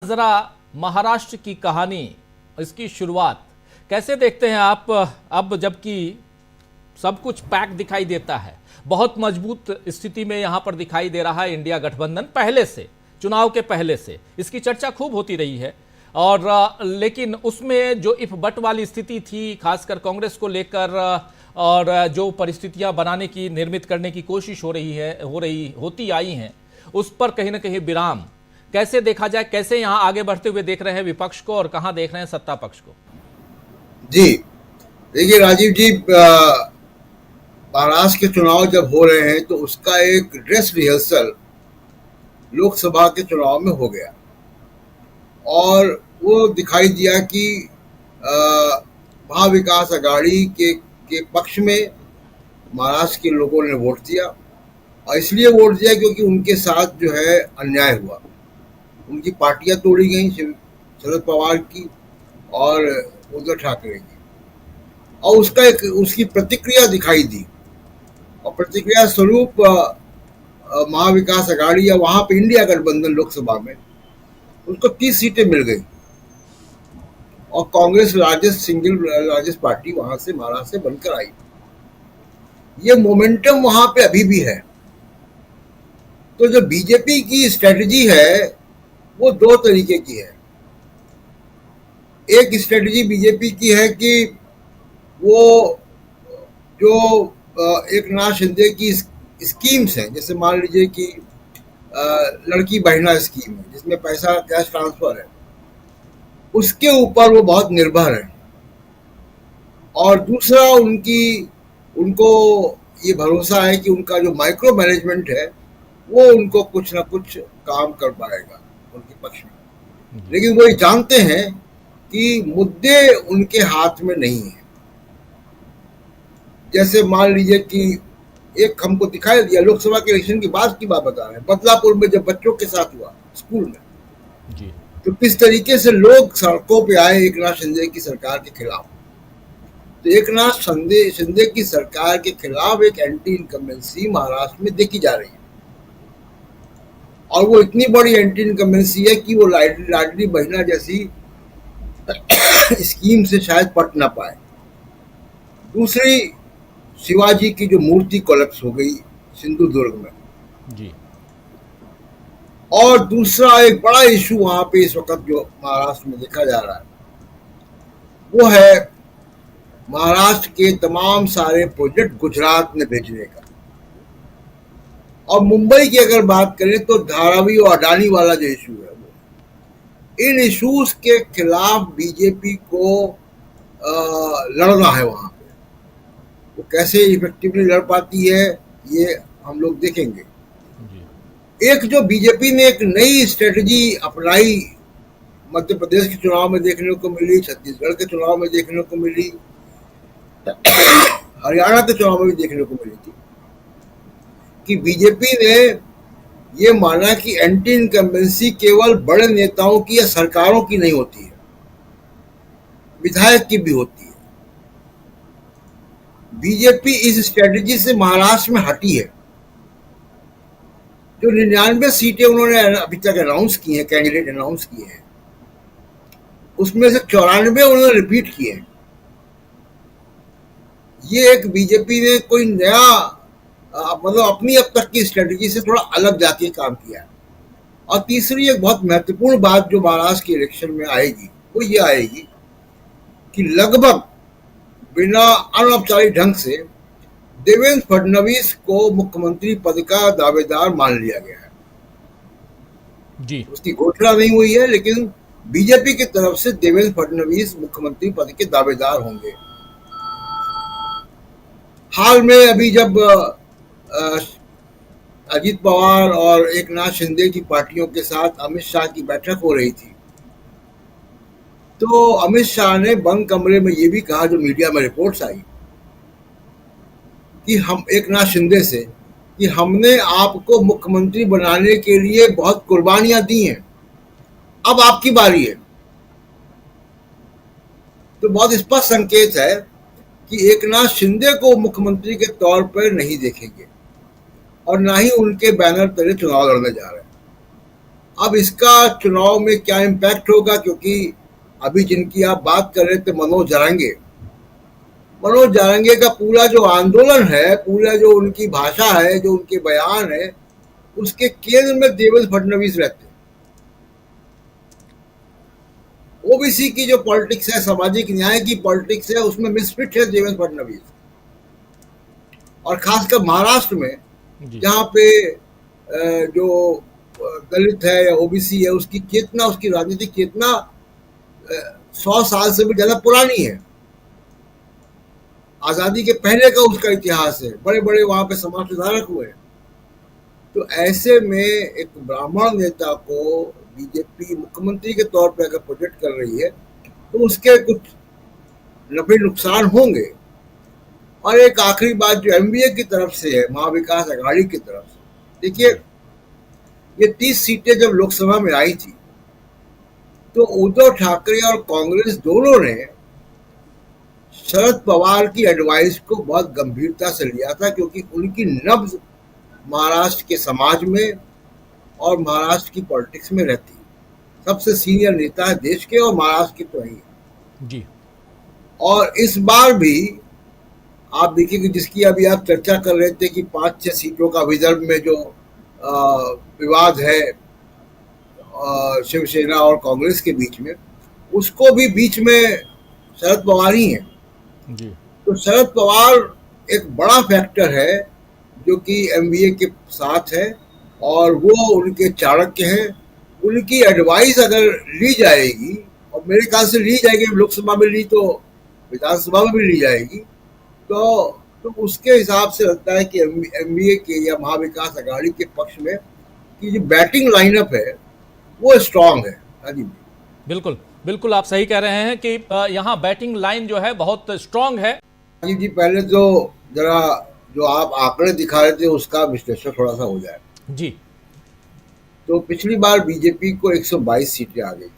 जरा महाराष्ट्र की कहानी, इसकी शुरुआत कैसे देखते हैं आप? अब जबकि सब कुछ पैक दिखाई देता है, बहुत मजबूत स्थिति में यहां पर दिखाई दे रहा है इंडिया गठबंधन। पहले से, चुनाव के पहले से इसकी चर्चा खूब होती रही है और लेकिन उसमें जो इफ बट वाली स्थिति थी, खासकर कांग्रेस को लेकर, और जो परिस्थितियां बनाने की, निर्मित करने की कोशिश होती आई हैं, उस पर कहीं ना कहीं विराम। कैसे देखा जाए, कैसे यहां आगे बढ़ते हुए देख रहे हैं विपक्ष को और कहां देख रहे हैं सत्ता पक्ष को? जी, देखिए राजीव जी, महाराष्ट्र के चुनाव जब हो रहे हैं तो उसका एक ड्रेस रिहर्सल लोकसभा के चुनाव में हो गया और वो दिखाई दिया कि महाविकास आघाड़ी के पक्ष में महाराष्ट्र के लोगों ने वोट दिया। और इसलिए वोट दिया क्योंकि उनके साथ जो है अन्याय हुआ, उनकी पार्टियां तोड़ी गई, शरद पवार की और उद्धव ठाकरे की, और उसकी प्रतिक्रिया दिखाई दी। और प्रतिक्रिया स्वरूप महाविकास आघाड़ी या वहां पे इंडिया गठबंधन लोकसभा में उसको 30 सीटें मिल गई और कांग्रेस सिंगल लार्जेस्ट पार्टी वहां से, महाराष्ट्र से बनकर आई। ये मोमेंटम वहां पे अभी भी है। तो जो बीजेपी की स्ट्रेटजी है वो दो तरीके की है। एक स्ट्रेटजी बीजेपी की है कि वो जो एक नाथ शिंदे की स्कीम्स हैं, जैसे मान लीजिए कि लड़की बहना स्कीम है जिसमें पैसा कैश ट्रांसफर है, उसके ऊपर वो बहुत निर्भर है। और दूसरा उनको ये भरोसा है कि उनका जो माइक्रो मैनेजमेंट है वो उनको कुछ ना कुछ काम कर पाएगा उनके पक्ष में। लेकिन वो ये जानते हैं कि मुद्दे उनके हाथ में नहीं है। जैसे मान लीजिए कि एक हमको दिखाई दिया, लोकसभा के इलेक्शन की बात बता रहे हैं, बदलापुर में जब बच्चों के साथ हुआ स्कूल में जी, तो किस तरीके से लोग सड़कों पे आए एक नाथ शिंदे की सरकार के खिलाफ। तो एक नाथ शिंदे की सरकार के खिलाफ एक एंटी इनकम्बेंसी महाराष्ट्र में देखी जा रही है, और वो इतनी बड़ी एंटी इनकम्बेंसी है कि वो लाडली बहना जैसी स्कीम से शायद पट ना पाए। दूसरी, शिवाजी की जो मूर्ति कोलैप्स हो गई सिंधुदुर्ग में जी। और दूसरा एक बड़ा इशू वहां पे इस वक्त जो महाराष्ट्र में देखा जा रहा है वो है महाराष्ट्र के तमाम सारे प्रोजेक्ट गुजरात में भेजने का। और मुंबई की अगर बात करें तो धारावी और अडानी वाला जो इशू है, वो इन इश्यूज के खिलाफ बीजेपी को लड़ना है। वहां पे वो कैसे इफेक्टिवली लड़ पाती है ये हम लोग देखेंगे। एक जो बीजेपी ने एक नई स्ट्रेटजी अपनाई, मध्य प्रदेश के चुनाव में देखने को मिली, छत्तीसगढ़ के चुनाव में देखने को मिली, हरियाणा के चुनाव में भी देखने को मिली थी, कि बीजेपी ने ये माना कि एंटी इनकम्बेंसी केवल बड़े नेताओं की या सरकारों की नहीं होती है, विधायक की भी होती है। बीजेपी इस स्ट्रेटजी से महाराष्ट्र में हटी है। जो 99 सीटें उन्होंने अभी तक अनाउंस की हैं, कैंडिडेट अनाउंस किए हैं, उसमें से 94 उन्होंने रिपीट किए हैं। ये एक बीजेपी ने कोई नया मतलब अपनी अब तक की स्ट्रेटजी से थोड़ा अलग जाके काम किया है। और तीसरी एक बहुत महत्वपूर्ण बात जो महाराष्ट्र के इलेक्शन में आएगी वो ये आएगी कि लगभग बिना अनौपचारिक ढंग से देवेंद्र फडणवीस को मुख्यमंत्री पद का दावेदार मान लिया गया है जी। उसकी घोषणा नहीं हुई है, लेकिन बीजेपी की तरफ से देवेंद्र फडणवीस मुख्यमंत्री पद के दावेदार होंगे। हाल में अभी जब अजीत पवार और एक नाथ शिंदे की पार्टियों के साथ अमित शाह की बैठक हो रही थी, तो अमित शाह ने बंद कमरे में ये भी कहा, जो मीडिया में रिपोर्ट्स आई, कि हम एक नाथ शिंदे से, कि हमने आपको मुख्यमंत्री बनाने के लिए बहुत कुर्बानियां दी हैं, अब आपकी बारी है। तो बहुत स्पष्ट संकेत है कि एक नाथ शिंदे को मुख्यमंत्री के तौर पर नहीं देखेंगे और ना ही उनके बैनर तले चुनाव लड़ने जा रहे हैं। अब इसका चुनाव में क्या इम्पैक्ट होगा, क्योंकि अभी जिनकी आप बात कर रहे थे मनोज जारंगे का पूरा जो आंदोलन है, पूरा जो उनकी भाषा है, जो उनके बयान है, उसके केंद्र में देवेंद्र फडणवीस रहते हैं। ओबीसी की जो पॉलिटिक्स है, सामाजिक न्याय की पॉलिटिक्स है, उसमें मिसफिट है देवेंद्र फडणवीस। और खासकर महाराष्ट्र में जी जहाँ पे जो दलित है या ओबीसी है, उसकी चेतना, उसकी राजनीतिक चेतना 100 साल से भी ज्यादा पुरानी है। आजादी के पहले का उसका इतिहास है, बड़े बड़े वहां पे समाज सुधारक हुए। तो ऐसे में एक ब्राह्मण नेता को बीजेपी मुख्यमंत्री के तौर पर अगर प्रोजेक्ट कर रही है, तो उसके कुछ नफे नुकसान होंगे। और एक आखिरी बात जो एमवीए की तरफ से है, महाविकास अघाड़ी की तरफ से, देखिए ये 30 सीटें जब लोकसभा में आई थी, तो उद्धव ठाकरे और कांग्रेस दोनों ने शरद पवार की एडवाइस को बहुत गंभीरता से लिया था, क्योंकि उनकी नब्ज महाराष्ट्र के समाज में और महाराष्ट्र की पॉलिटिक्स में रहती है। सबसे सीनियर नेता है देश के, और महाराष्ट्र की तो ही जी। और इस बार भी आप देखिए कि जिसकी अभी आप चर्चा कर रहे थे कि 5-6 सीटों का विदर्भ में जो विवाद है शिवसेना और कांग्रेस के बीच में, उसको भी बीच में शरद पवार ही है। जी तो शरद पवार एक बड़ा फैक्टर है जो कि एमवीए के साथ है, और वो उनके चाणक्य हैं। उनकी एडवाइस अगर ली जाएगी, और मेरे ख्याल से ली जाएगी, लोकसभा में ली तो विधानसभा में भी ली जाएगी, तो उसके हिसाब से लगता है कि एमवीए के या महाविकास अघाड़ी के पक्ष में कि जो बैटिंग लाइनअप है वो स्ट्रांग है। राजीव, बिल्कुल बिल्कुल आप सही कह रहे हैं कि यहाँ बैटिंग लाइन जो है बहुत स्ट्रांग है। राजीव जी, पहले तो जरा जो आप आंकड़े दिखा रहे थे उसका विश्लेषण थोड़ा सा हो जाए। जी। तो पिछली बार बीजेपी को 122 सीटें आ गई थी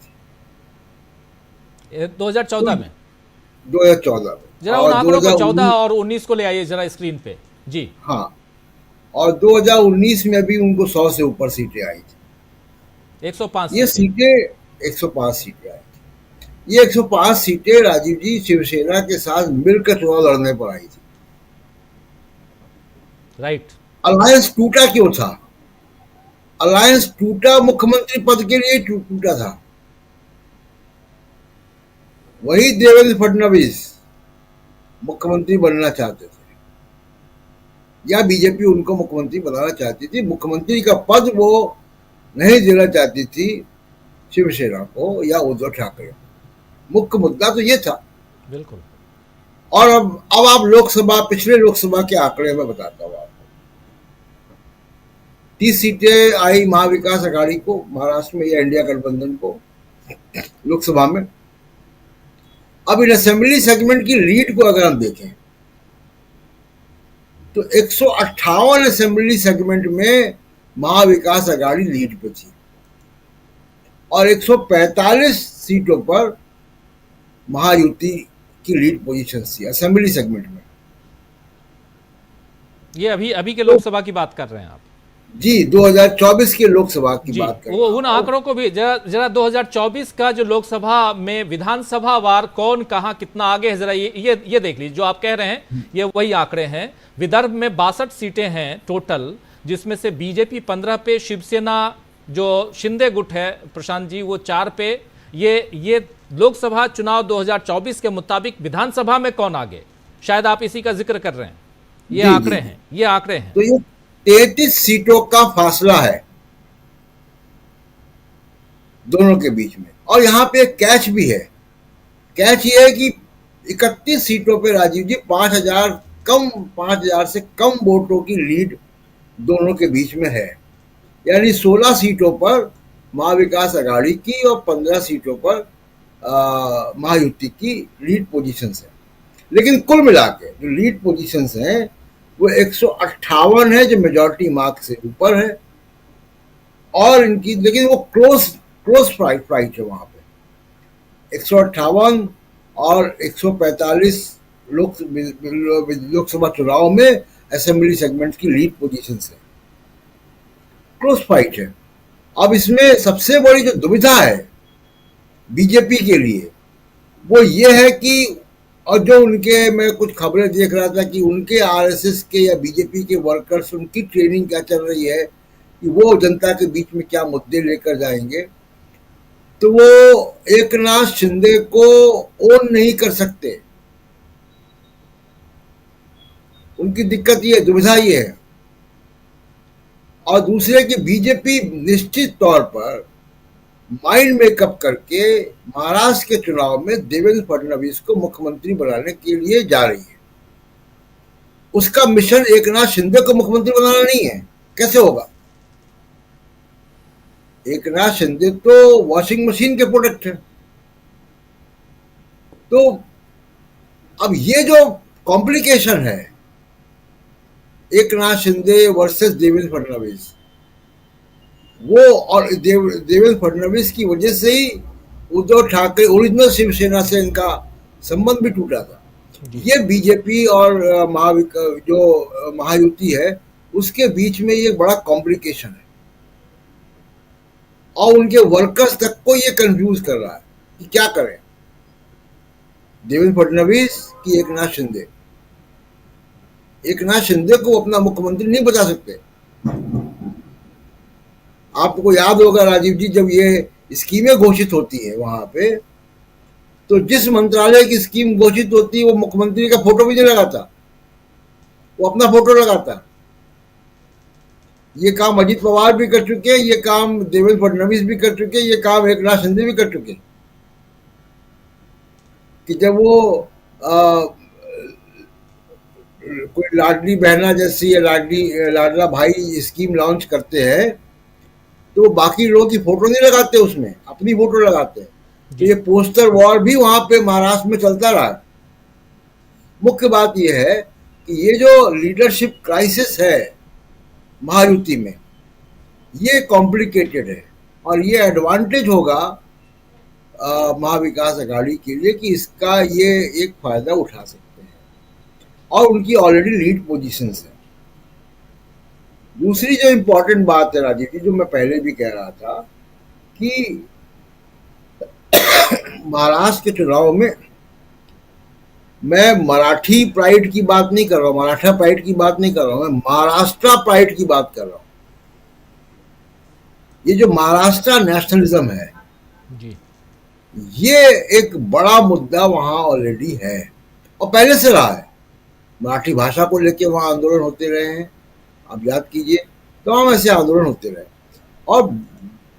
2014 में। 2014 में। जरा उन आंकड़ों को 14 और 19 को ले आइए जरा स्क्रीन पे। जी हाँ, और 2019 में भी उनको 100 से ऊपर सीटें आई थी। 105 ये सीटें 105 सीटें आई थी। ये 105 सीटें राजीव जी शिवसेना के साथ मिलकर चुनाव लड़ने पर आई थी। राइट। अलायंस टूटा क्यों था? अलायंस टूटा मुख्यमंत्री पद के लिए टूटा था। वही देवेंद्र फडणवीस मुख्यमंत्री बनना चाहते थे, या बीजेपी उनको मुख्यमंत्री बनाना चाहती थी। मुख्यमंत्री का पद वो नहीं देना चाहती थी शिवसेना को या उद्धव ठाकरे। मुख्य मुद्दा तो ये था। बिल्कुल। और अब आप लोकसभा, पिछले लोकसभा के आंकड़े में बताता हूँ आपको। 30 सीटें आई महाविकास अघाड़ी को महाराष्ट्र में या इंडिया गठबंधन को लोकसभा में। अब इन असेंबली सेगमेंट की लीड को अगर हम देखें तो 158 असेंबली सेगमेंट में महाविकास अघाड़ी लीड पे थी, और 145 सीटों पर महायुति की लीड पोजीशन थी असेंबली सेगमेंट में। ये अभी के लोकसभा की बात कर रहे हैं आप? जी, 2024 के लोकसभा की बात कर रहे हैं। वो उन आंकड़ों को भी जरा 2024 का जो लोकसभा में विधानसभा वार कौन कहां कितना आगे है, जरा ये देख लीजिए। जो आप कह रहे हैं ये वही आंकड़े हैं। विदर्भ में 62 सीटें हैं टोटल, जिसमें से बीजेपी 15 पे, शिवसेना जो शिंदे गुट है प्रशांत जी वो 4 पे। ये लोकसभा चुनाव 2024 के मुताबिक विधानसभा में कौन आगे, शायद आप इसी का जिक्र कर रहे हैं। ये आंकड़े हैं। तो ये 33 सीटों का फासला है दोनों के बीच में। और यहां पे एक कैच भी है। कैच ये है कि 31 सीटों पे राजीव जी 5000 से कम वोटों की लीड दोनों के बीच में है। यानी 16 सीटों पर महाविकास अघाड़ी की और 15 सीटों पर महायुति की लीड पोजीशंस है। लेकिन कुल मिला के जो लीड पोजीशंस हैं वो 158 है, जो मेजॉरिटी मार्क से ऊपर है। और इनकी, लेकिन वो क्लोज फाइट है वहां पे। 158 और 145 लोकसभा चुनाव में असेंबली सेगमेंट की लीड पोजीशन है, क्लोज फाइट है। अब इसमें सबसे बड़ी जो दुविधा है बीजेपी के लिए वो ये है कि, और जो उनके, मैं कुछ खबरें देख रहा था कि उनके आरएसएस के या बीजेपी के वर्कर्स, उनकी ट्रेनिंग क्या चल रही है कि वो जनता के बीच में क्या मुद्दे लेकर जाएंगे, तो वो एक नाथ शिंदे को ओन नहीं कर सकते। उनकी दिक्कत ये, दुविधा ये है। और दूसरे कि बीजेपी निश्चित तौर पर माइंड मेकअप करके महाराष्ट्र के चुनाव में देवेंद्र फडणवीस को मुख्यमंत्री बनाने के लिए जा रही है। उसका मिशन एक नाथ शिंदे को मुख्यमंत्री बनाना नहीं है। कैसे होगा? एक नाथ शिंदे तो वॉशिंग मशीन के प्रोडक्ट हैं। तो अब ये जो कॉम्प्लिकेशन है, एक नाथ शिंदे वर्सेस देवेंद्र फडणवीस, वो और देवेंद्र फडणवीस की वजह से ही उद्धव ठाकरे, ओरिजिनल शिवसेना से इनका संबंध भी टूटा था। ये बीजेपी और जो महायुति है उसके बीच में ये बड़ा कॉम्प्लिकेशन है, और उनके वर्कर्स तक को ये कंफ्यूज कर रहा है कि क्या करें, देवेंद्र फडणवीस की एक नाथ शिंदे। एक नाथ शिंदे को अपना मुख्यमंत्री नहीं बता सकते। आपको याद होगा राजीव जी, जब ये स्कीमें घोषित होती है वहां पे, तो जिस मंत्रालय की स्कीम घोषित होती है वो मुख्यमंत्री का फोटो भी नहीं लगाता, वो अपना फोटो लगाता। ये काम अजीत पवार भी कर चुके हैं, ये काम देवेंद्र फडणवीस भी कर चुके हैं, ये काम एक नाथ शिंदे भी कर चुके हैं। कि जब वो कोई लाडली बहना जैसी या लाडला भाई स्कीम लॉन्च करते हैं, तो बाकी लोगों की फोटो नहीं लगाते, उसमें अपनी फोटो लगाते हैं। तो ये पोस्टर वॉर भी वहां पे महाराष्ट्र में चलता रहा। मुख्य बात यह है कि ये जो लीडरशिप क्राइसिस है महायुति में, ये कॉम्प्लिकेटेड है, और ये एडवांटेज होगा महाविकास अघाड़ी के लिए कि इसका ये एक फायदा उठा सकते हैं, और उनकी ऑलरेडी लीड पोजीशंस है। दूसरी जो इंपॉर्टेंट बात है राजीव जी, जो मैं पहले भी कह रहा था कि महाराष्ट्र के चुनाव में मैं मराठी प्राइड की बात नहीं कर रहा हूं, मराठा प्राइड की बात नहीं कर रहा हूं, मैं महाराष्ट्र प्राइड की बात कर रहा हूं। ये जो महाराष्ट्र नेशनलिज्म है जी, ये एक बड़ा मुद्दा वहां ऑलरेडी है, और पहले से रहा है। मराठी भाषा को लेकर वहां आंदोलन होते रहे हैं, आप याद कीजिए, तमाम ऐसे आंदोलन होते रहे, और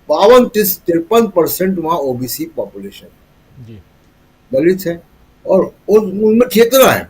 52-53% वहां ओबीसी पॉपुलेशन, दलित है, और उनमें क्षेत्र है।